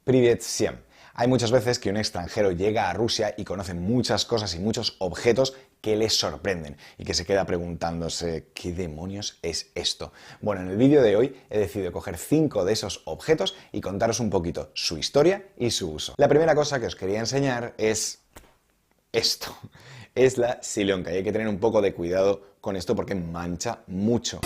Привет всем. Hay muchas veces que un extranjero llega a Rusia y conoce muchas cosas y muchos objetos que les sorprenden y que se queda preguntándose ¿qué demonios es esto? Bueno, en el vídeo de hoy he decidido coger 5 de esos objetos y contaros un poquito su historia y su uso. La primera cosa que os quería enseñar es esto. Es la Silyonka y hay que tener un poco de cuidado con esto porque mancha mucho.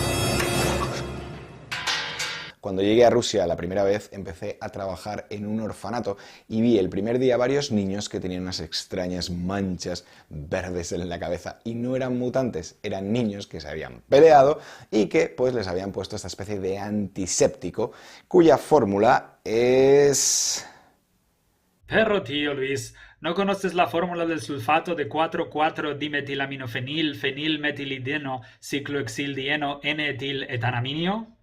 Cuando llegué a Rusia la primera vez, empecé a trabajar en un orfanato y vi el primer día varios niños que tenían unas extrañas manchas verdes en la cabeza y no eran mutantes, eran niños que se habían peleado y que pues les habían puesto esta especie de antiséptico cuya fórmula es... Pero tío Luis, ¿no conoces la fórmula del sulfato de 4,4-dimetilaminofenil, fenilmetilideno, ciclohexildieno, N-etil-etanaminio?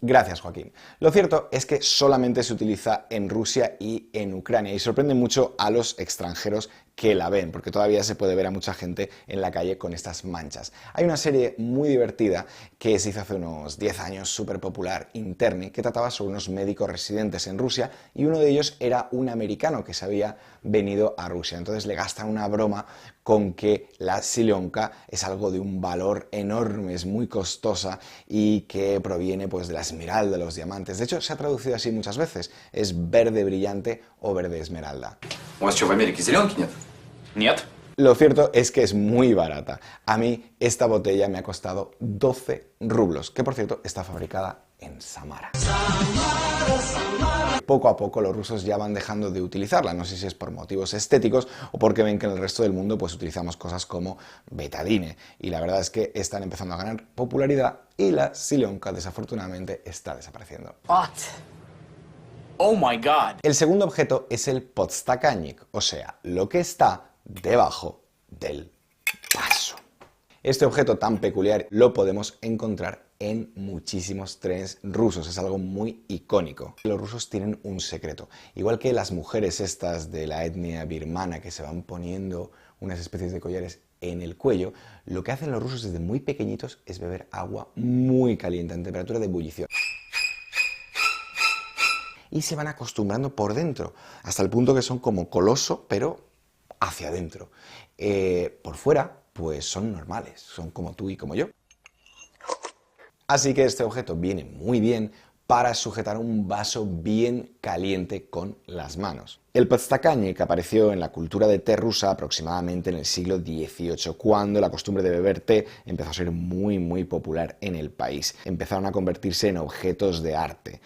Gracias, Joaquín. Lo cierto es que solamente se utiliza en Rusia y en Ucrania y sorprende mucho a los extranjeros que la ven, porque todavía se puede ver a mucha gente en la calle con estas manchas. Hay una serie muy divertida que se hizo hace unos 10 años, súper popular, Interni, que trataba sobre unos médicos residentes en Rusia y uno de ellos era un americano que se había venido a Rusia. Entonces le gastan una broma con que la Silyonka es algo de un valor enorme, es muy costosa y que proviene pues de la esmeralda, de los diamantes. De hecho, se ha traducido así muchas veces. Es verde brillante o verde esmeralda. ¿У вас что, в Америке зеленки нет? Нет. Lo cierto es que es muy barata. A mí esta botella me ha costado 12 rublos, que por cierto está fabricada en Samara. Poco a poco los rusos ya van dejando de utilizarla, no sé si es por motivos estéticos o porque ven que en el resto del mundo pues utilizamos cosas como betadine y la verdad es que están empezando a ganar popularidad y la Silyonka desafortunadamente está desapareciendo. What? Oh my God. El segundo objeto es el podstakannik, o sea, lo que está debajo del vaso. Este objeto tan peculiar lo podemos encontrar en muchísimos trenes rusos, es algo muy icónico. Los rusos tienen un secreto, igual que las mujeres estas de la etnia birmana que se van poniendo unas especies de collares en el cuello, lo que hacen los rusos desde muy pequeñitos es beber agua muy caliente, a temperatura de ebullición. Y se van acostumbrando por dentro, hasta el punto que son como coloso, pero hacia adentro. Por fuera, pues son normales, son como tú y como yo. Así que este objeto viene muy bien para sujetar un vaso bien caliente con las manos. El podstakannik apareció en la cultura de té rusa aproximadamente en el siglo XVIII, cuando la costumbre de beber té empezó a ser muy popular en el país. Empezaron a convertirse en objetos de arte.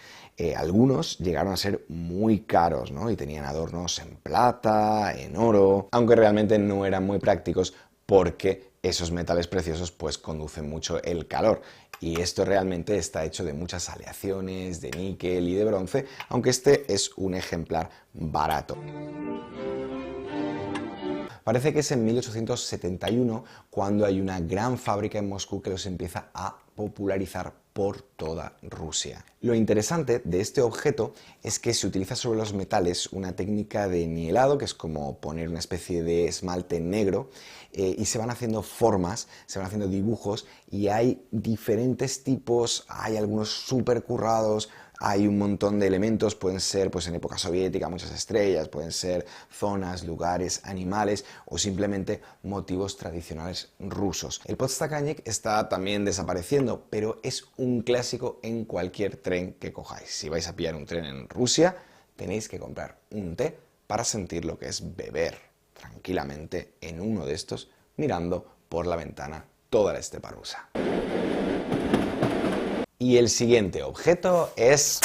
Algunos llegaron a ser muy caros, ¿no? Y tenían adornos en plata, en oro, aunque realmente no eran muy prácticos porque esos metales preciosos pues conducen mucho el calor y esto realmente está hecho de muchas aleaciones, de níquel y de bronce, aunque este es un ejemplar barato. Parece que es en 1871 cuando hay una gran fábrica en Moscú que los empieza a popularizar por toda Rusia. Lo interesante de este objeto es que se utiliza sobre los metales una técnica de nielado, que es como poner una especie de esmalte negro, y se van haciendo formas, se van haciendo dibujos, y hay diferentes tipos, hay algunos súper currados, hay un montón de elementos, pueden ser pues en época soviética muchas estrellas, pueden ser zonas, lugares, animales o simplemente motivos tradicionales rusos. El podstakannik está también desapareciendo, pero es un clásico en cualquier tren que cojáis. Si vais a pillar un tren en Rusia, tenéis que comprar un té para sentir lo que es beber tranquilamente en uno de estos mirando por la ventana toda la estepa rusa. Y el siguiente objeto es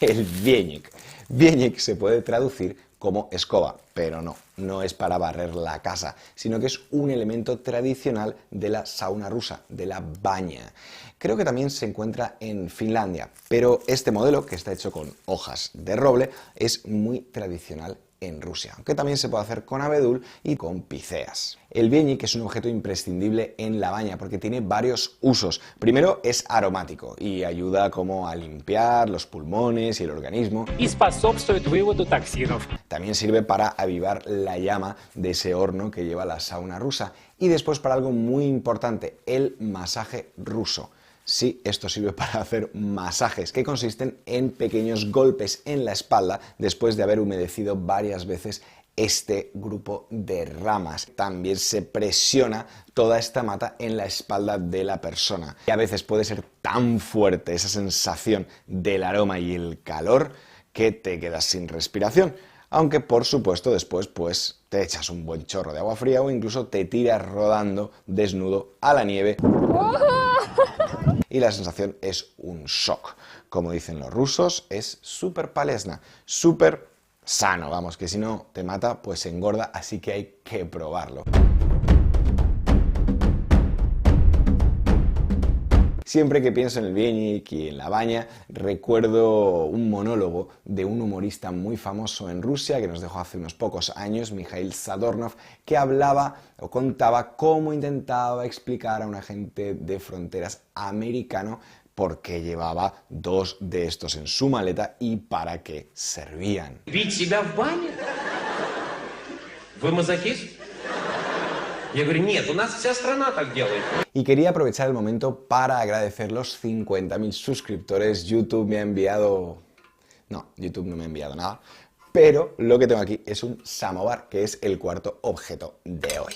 el vienik. Vienik se puede traducir como escoba, pero no es para barrer la casa, sino que es un elemento tradicional de la sauna rusa, de la baña. Creo que también se encuentra en Finlandia, pero este modelo, que está hecho con hojas de roble, es muy tradicional en Rusia, aunque también se puede hacer con abedul y con piceas. El vienik es un objeto imprescindible en la baña porque tiene varios usos. Primero, es aromático y ayuda como a limpiar los pulmones y el organismo. И способствует выводу токсинов. También sirve para avivar la llama de ese horno que lleva la sauna rusa. Y después para algo muy importante, el masaje ruso. Sí, esto sirve para hacer masajes, que consisten en pequeños golpes en la espalda después de haber humedecido varias veces este grupo de ramas. También se presiona toda esta mata en la espalda de la persona. Y a veces puede ser tan fuerte esa sensación del aroma y el calor que te quedas sin respiración. Aunque por supuesto después pues te echas un buen chorro de agua fría o incluso te tiras rodando desnudo a la nieve. Y la sensación es un shock. Como dicen los rusos, es súper palesna, súper sano, vamos, que si no te mata, pues engorda, así que hay que probarlo. Siempre que pienso en el Vienik y en la baña, recuerdo un monólogo de un humorista muy famoso en Rusia que nos dejó hace unos pocos años, Mikhail Zadornov, que hablaba o contaba cómo intentaba explicar a un agente de fronteras americano por qué llevaba 2 de estos en su maleta y para qué servían. Бить себя в бане? Вы мазохист? Я говорю, нет, у нас вся страна так делает. Y quería aprovechar el momento para agradecer los 50.000 suscriptores. YouTube me ha enviado... No, YouTube no me ha enviado nada. Pero lo que tengo aquí es un samovar, que es el cuarto objeto de hoy.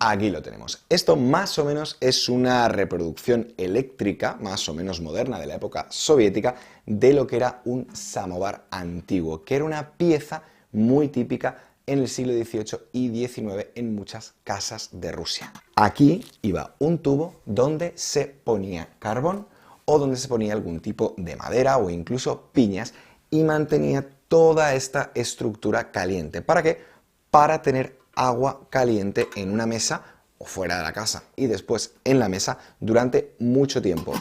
Aquí lo tenemos. Esto más o menos es una reproducción eléctrica, más o menos moderna, de la época soviética, de lo que era un samovar antiguo, que era una pieza muy típica en el siglo XVIII y XIX en muchas casas de Rusia. Aquí iba un tubo donde se ponía carbón o donde se ponía algún tipo de madera o incluso piñas y mantenía toda esta estructura caliente. ¿Para qué? Para tener agua caliente en una mesa o fuera de la casa y después en la mesa durante mucho tiempo.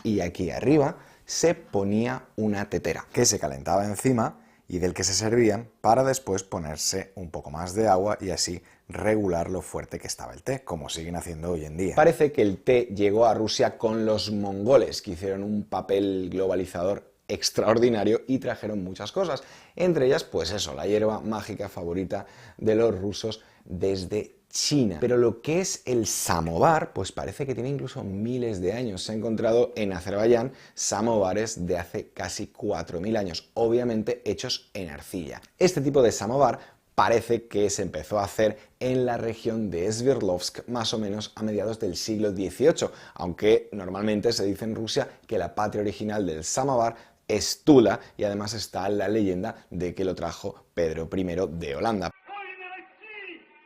Y aquí arriba se ponía una tetera que se calentaba encima y del que se servían para después ponerse un poco más de agua y así regular lo fuerte que estaba el té, como siguen haciendo hoy en día. Parece que el té llegó a Rusia con los mongoles, que hicieron un papel globalizador extraordinario y trajeron muchas cosas, entre ellas pues eso, la hierba mágica favorita de los rusos desde China. Pero lo que es el samovar, pues parece que tiene incluso miles de años. Se ha encontrado en Azerbaiyán samovares de hace casi 4.000 años, obviamente hechos en arcilla. Este tipo de samovar parece que se empezó a hacer en la región de Sverdlovsk más o menos a mediados del siglo XVIII, aunque normalmente se dice en Rusia que la patria original del samovar es Tula y además está la leyenda de que lo trajo Pedro I de Holanda.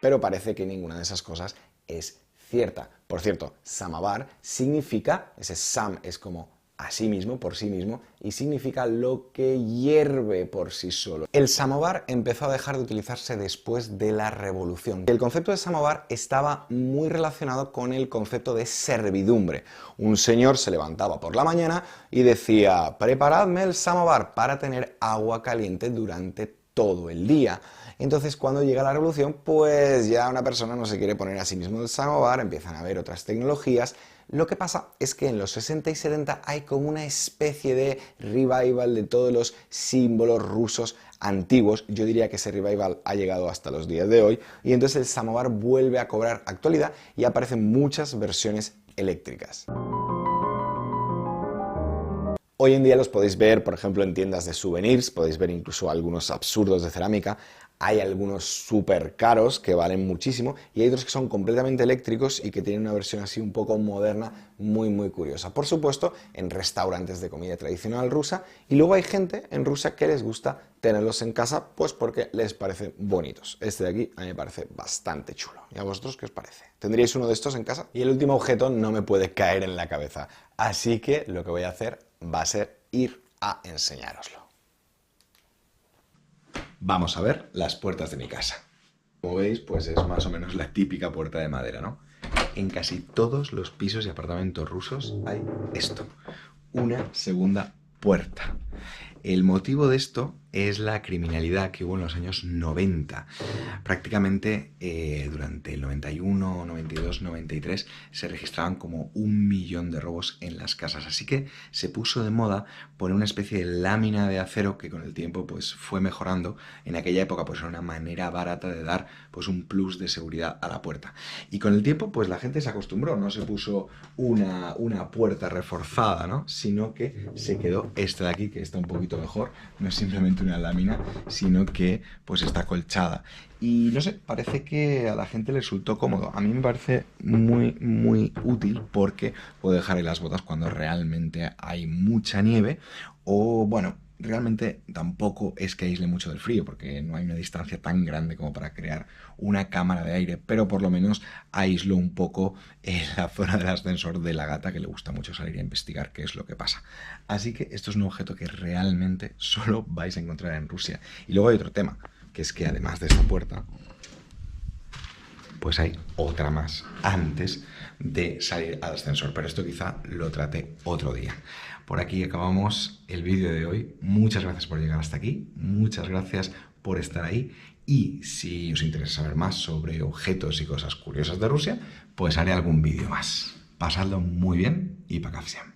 Pero parece que ninguna de esas cosas es cierta. Por cierto, samovar significa, ese sam es como a sí mismo, por sí mismo, y significa lo que hierve por sí solo. El samovar empezó a dejar de utilizarse después de la Revolución. El concepto de samovar estaba muy relacionado con el concepto de servidumbre. Un señor se levantaba por la mañana y decía, preparadme el samovar para tener agua caliente durante todo el día. Entonces, cuando llega la revolución, pues ya una persona no se quiere poner a sí mismo el samovar, empiezan a haber otras tecnologías. Lo que pasa es que en los 60 y 70 hay como una especie de revival de todos los símbolos rusos antiguos. Yo diría que ese revival ha llegado hasta los días de hoy y entonces el samovar vuelve a cobrar actualidad y aparecen muchas versiones eléctricas. Hoy en día los podéis ver, por ejemplo, en tiendas de souvenirs, podéis ver incluso algunos absurdos de cerámica. Hay algunos súper caros que valen muchísimo y hay otros que son completamente eléctricos y que tienen una versión así un poco moderna, muy curiosa. Por supuesto, en restaurantes de comida tradicional rusa, y luego hay gente en Rusia que les gusta tenerlos en casa pues porque les parecen bonitos. Este de aquí a mí me parece bastante chulo. ¿Y a vosotros qué os parece? ¿Tendríais uno de estos en casa? Y el último objeto no me puede caer en la cabeza, así que lo que voy a hacer va a ser ir a enseñároslo. Vamos a ver las puertas de mi casa. Como veis, pues es más o menos la típica puerta de madera, ¿no? En casi todos los pisos y apartamentos rusos hay esto, una segunda puerta. El motivo de esto es la criminalidad que hubo en los años 90. Prácticamente durante el 91, 92, 93 se registraban como 1.000.000 de robos en las casas. Así que se puso de moda poner una especie de lámina de acero que con el tiempo pues fue mejorando. En aquella época pues era una manera barata de dar pues un plus de seguridad a la puerta. Y con el tiempo pues la gente se acostumbró, no se puso una puerta reforzada, ¿no? Sino que se quedó esta de aquí, que está un poquito mejor, no es simplemente una lámina, sino que pues está acolchada. Y no sé, parece que a la gente le resultó cómodo. A mí me parece muy útil porque puedo dejar ahí las botas cuando realmente hay mucha nieve o, bueno, realmente tampoco es que aísle mucho del frío porque no hay una distancia tan grande como para crear una cámara de aire, pero por lo menos aíslo un poco la zona del ascensor de la gata, que le gusta mucho salir a investigar qué es lo que pasa. Así que esto es un objeto que realmente solo vais a encontrar en Rusia. Y luego hay otro tema, que es que además de esta puerta pues hay otra más antes de salir al ascensor, pero esto quizá lo trate otro día. Por aquí acabamos el vídeo de hoy. Muchas gracias por llegar hasta aquí, muchas gracias por estar ahí, y si os interesa saber más sobre objetos y cosas curiosas de Rusia, pues haré algún vídeo más. Pasadlo muy bien y pakavsem.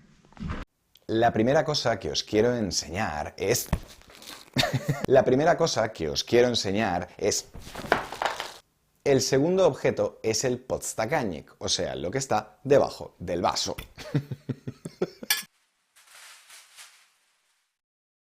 La primera cosa que os quiero enseñar es... El segundo objeto es el podstakannik, o sea, lo que está debajo del vaso.